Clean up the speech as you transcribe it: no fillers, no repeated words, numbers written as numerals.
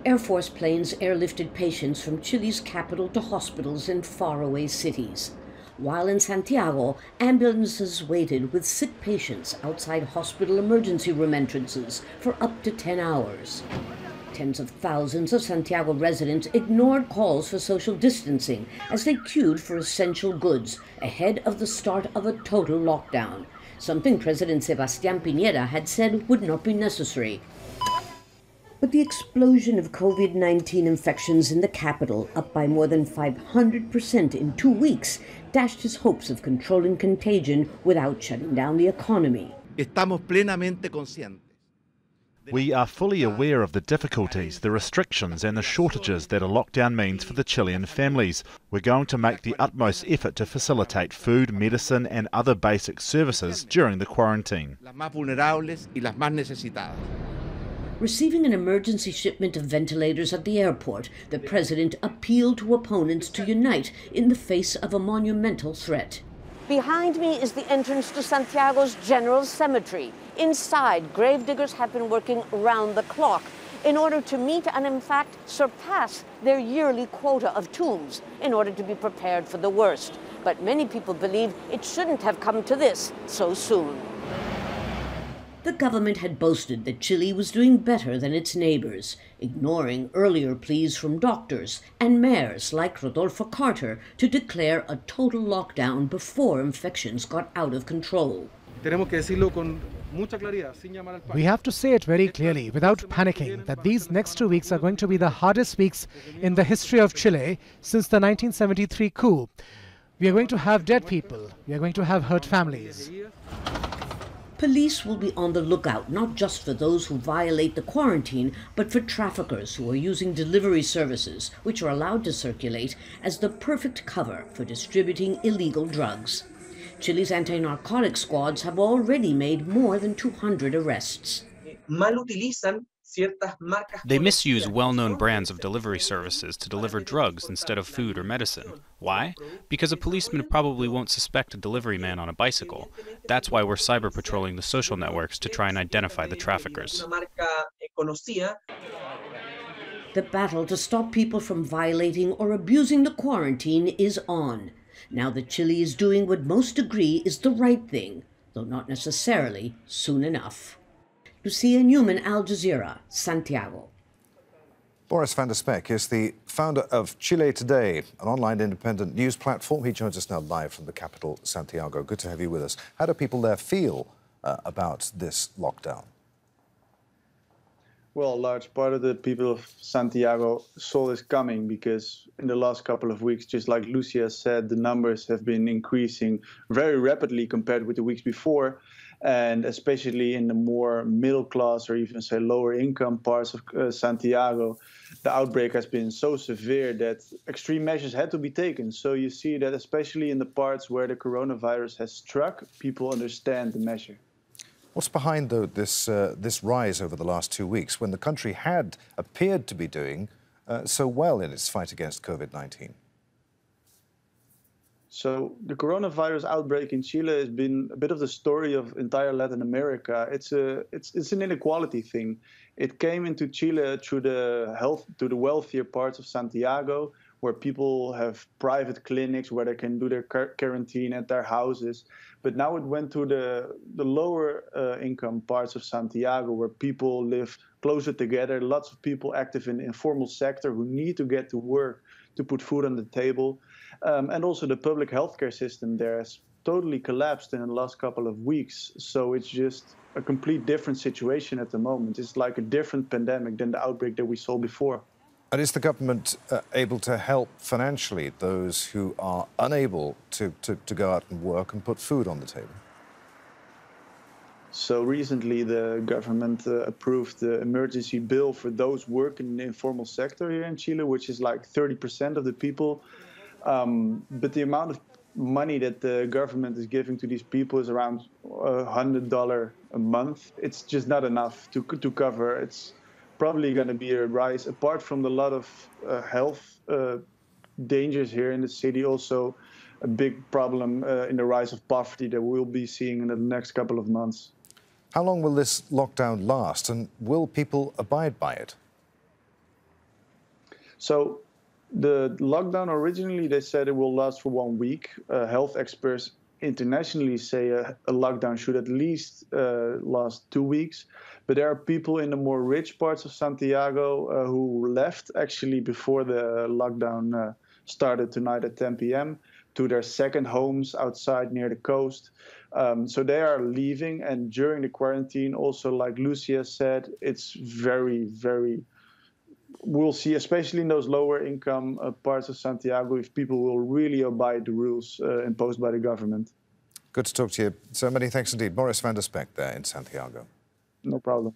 Air Force planes airlifted patients from Chile's capital to hospitals in faraway cities. While in Santiago, ambulances waited with sick patients outside hospital emergency room entrances for up to 10 hours. Tens of thousands of Santiago residents ignored calls for social distancing as they queued for essential goods ahead of the start of a total lockdown, something President Sebastian Pinera had said would not be necessary. But the explosion of COVID-19 infections in the capital, up by more than 500% in 2 weeks, dashed his hopes of controlling contagion without shutting down the economy. Estamos plenamente conscientes. We are fully aware of the difficulties, the restrictions and the shortages that a lockdown means for the Chilean families. We're going to make the utmost effort to facilitate food, medicine and other basic services during the quarantine. Las más vulnerables y las más necesitadas. Receiving an emergency shipment of ventilators at the airport, the president appealed to opponents to unite in the face of a monumental threat. Behind me is the entrance to Santiago's General Cemetery. Inside, gravediggers have been working round the clock in order to meet and, in fact, surpass their yearly quota of tombs in order to be prepared for the worst. But many people believe it shouldn't have come to this so soon. The government had boasted that Chile was doing better than its neighbors, ignoring earlier pleas from doctors and mayors like Rodolfo Carter to declare a total lockdown before infections got out of control. We have to say it very clearly, without panicking, that these next 2 weeks are going to be the hardest weeks in the history of Chile since the 1973 coup. We are going to have dead people. We are going to have hurt families. Police will be on the lookout not just for those who violate the quarantine, but for traffickers who are using delivery services, which are allowed to circulate, as the perfect cover for distributing illegal drugs. Chile's anti-narcotic squads have already made more than 200 arrests. They misuse well-known brands of delivery services to deliver drugs instead of food or medicine. Why? Because a policeman probably won't suspect a delivery man on a bicycle. That's why we're cyber patrolling the social networks to try and identify the traffickers. The battle to stop people from violating or abusing the quarantine is on. Now that Chile is doing what most agree is the right thing, though not necessarily soon enough. Lucia, Newman, Jazeera, Santiago. Boris van der Spek is the founder of Chile Today, an online independent news platform. He joins us now live from the capital, Santiago. Good to have you with us. How do people there feel about this lockdown? Well, a large part of the people of Santiago saw this coming because in the last couple of weeks, just like Lucia said, the numbers have been increasing very rapidly compared with the weeks before. And especially in the more middle class or even say lower income parts of Santiago, the outbreak has been so severe that extreme measures had to be taken. So you see that especially in the parts where the coronavirus has struck, people understand the measure. What's behind, though, this rise over the last 2 weeks when the country had appeared to be doing so well in its fight against COVID-19? So the coronavirus outbreak in Chile has been a bit of the story of entire Latin America. It's an inequality thing. It came into Chile through the wealthier parts of Santiago, where people have private clinics where they can do their quarantine at their houses. But now it went to the lower income parts of Santiago, where people live closer together. Lots of people active in the informal sector who need to get to work to put food on the table. And also the public healthcare system there has totally collapsed in the last couple of weeks. So it's just a complete different situation at the moment. It's like a different pandemic than the outbreak that we saw before. And is the government able to help financially those who are unable to go out and work and put food on the table? So recently the government approved the emergency bill for those working in the informal sector here in Chile, which is like 30% of the people. But the amount of money that the government is giving to these people is around $100 a month. It's just not enough to cover. It's probably going to be a rise, apart from a lot of health dangers here in the city, also a big problem in the rise of poverty that we'll be seeing in the next couple of months. How long will this lockdown last, and will people abide by it? So the lockdown, originally they said it will last for 1 week. Health experts internationally say a lockdown should at least last 2 weeks. But there are people in the more rich parts of Santiago who left actually before the lockdown started tonight at 10 p.m. to their second homes outside near the coast. So they are leaving, and during the quarantine, also like Lucia said, it's very, very, we'll see, especially in those lower income parts of Santiago, if people will really abide the rules imposed by the government. Good to talk to you. So many thanks indeed. Boris van der Spek there in Santiago. No problem.